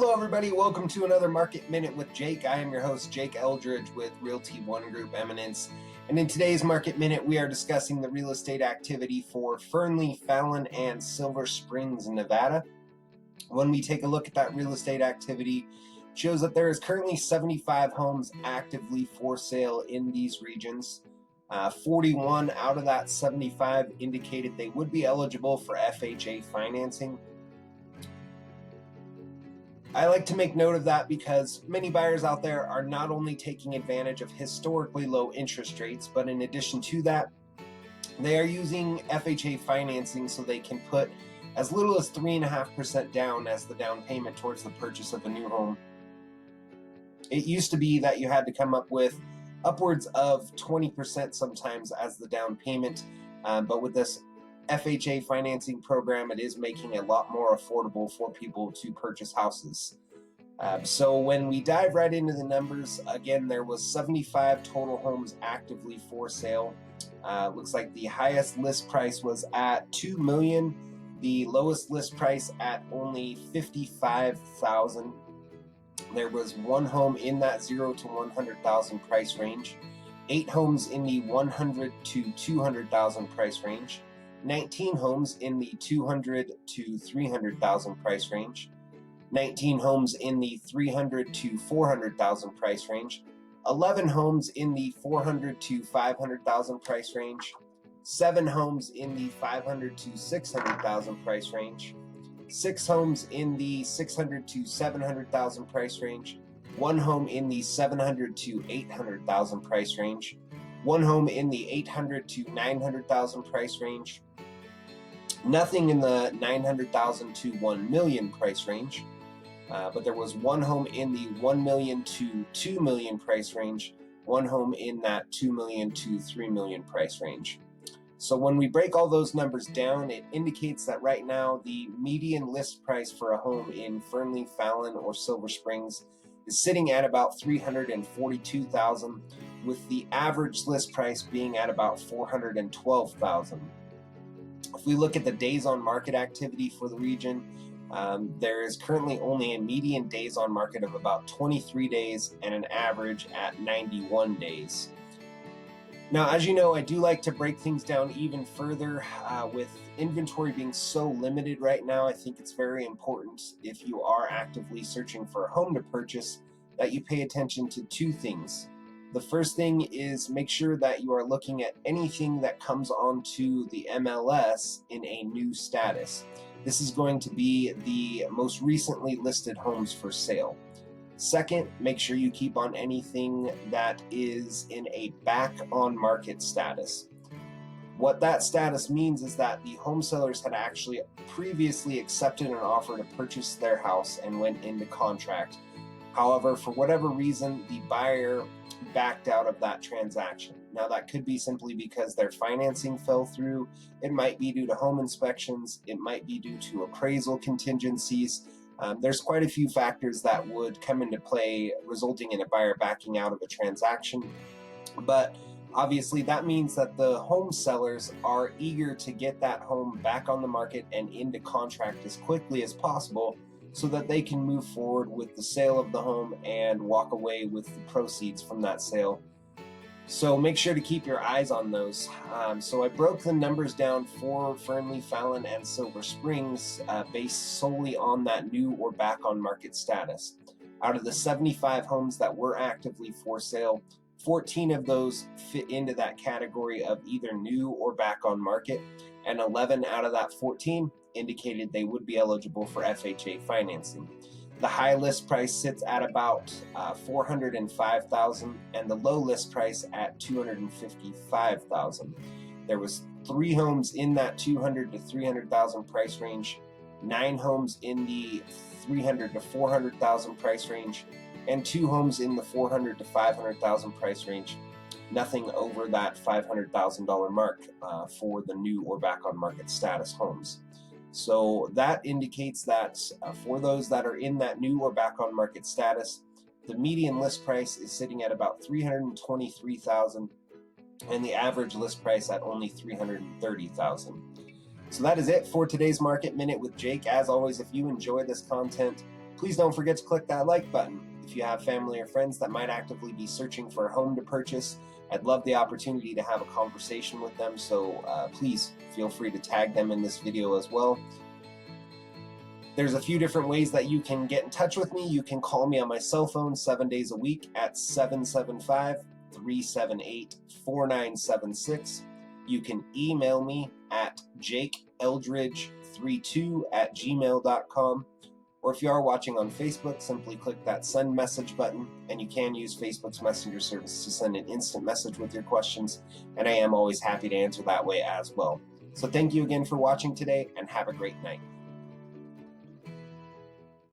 Hello, everybody. Welcome to another Market Minute with Jake. I am your host, Jake Eldridge with Realty One Group Eminence. And in today's Market Minute, we are discussing the real estate activity for Fernley, Fallon, and Silver Springs, Nevada. When we take a look at that real estate activity, it shows that there is currently 75 homes actively for sale in these regions. 41 out of that 75 indicated they would be eligible for FHA financing. I like to make note of that because many buyers out there are not only taking advantage of historically low interest rates, but in addition to that, they are using FHA financing so they can put as little as 3.5% down as the down payment towards the purchase of a new home. It used to be that you had to come up with upwards of 20% sometimes as the down payment, but with this FHA financing program, it is making it a lot more affordable for people to purchase houses. So when we dive right into the numbers, again, there was 75 total homes actively for sale. Looks like the highest list price was at $2 million, the lowest list price at only $55,000. There was one home in that $0 to $100,000 price range, 8 homes in the $100,000 to $200,000 price range, 19 homes in the $200,000 to $300,000 price range, 19 homes in the $300,000 to $400,000 price range, 11 homes in the $400,000 to $500,000 price range, 7 homes in the $500,000 to $600,000 price range, 6 homes in the $600,000 to $700,000 price range, 1 home in the $700,000 to $800,000 price range, 1 home in the $800,000 to $900,000 price range, nothing in the $900,000 to $1 million price range, but there was 1 home in the $1 million to $2 million price range, 1 home in that $2 million to $3 million price range. So when we break all those numbers down, it indicates that right now the median list price for a home in Fernley, Fallon, or Silver Springs is sitting at about $342,000, with the average list price being at about $412,000. If we look at the days on market activity for the region, there is currently only a median days on market of about 23 days and an average at 91 days. Now, as you know, I do like to break things down even further. With inventory being so limited right now, I think it's very important, if you are actively searching for a home to purchase, that you pay attention to 2 things. The first thing is make sure that you are looking at anything that comes onto the MLS in a new status. This is going to be the most recently listed homes for sale. Second, make sure you keep on anything that is in a back on market status. What that status means is that the home sellers had actually previously accepted an offer to purchase their house and went into contract. However, for whatever reason, the buyer backed out of that transaction. Now, that could be simply because their financing fell through. It might be due to home inspections. It might be due to appraisal contingencies. There's quite a few factors that would come into play, resulting in a buyer backing out of a transaction. But obviously, that means that the home sellers are eager to get that home back on the market and into contract as quickly as possible, so that they can move forward with the sale of the home and walk away with the proceeds from that sale. So make sure to keep your eyes on those. So I broke the numbers down for Fernley, Fallon, and Silver Springs based solely on that new or back on market status. Out of the 75 homes that were actively for sale, 14 of those fit into that category of either new or back on market, and 11 out of that 14 indicated they would be eligible for FHA financing. The high list price sits at about $405,000 and the low list price at $255,000. There was 3 homes in that $200,000 to $300,000 price range, 9 homes in the $300,000 to $400,000 price range, and 2 homes in the $400,000 to $500,000 price range. Nothing over that $500,000 mark for the new or back on market status homes. So that indicates that for those that are in that new or back on market status, the median list price is sitting at about $323,000 and the average list price at only $330,000. So that is it for today's Market Minute with Jake. As always, if you enjoy this content, Please don't forget to click that like button. If you have family or friends that might actively be searching for a home to purchase, I'd love the opportunity to have a conversation with them, so please feel free to tag them in this video as well. There's a few different ways that you can get in touch with me. You can call me on my cell phone 7 days a week at 775-378-4976. You can email me at jakeeldridge32@gmail.com. Or if you are watching on Facebook, simply click that send message button, and you can use Facebook's messenger service to send an instant message with your questions, and I am always happy to answer that way as well. So thank you again for watching today, and have a great night.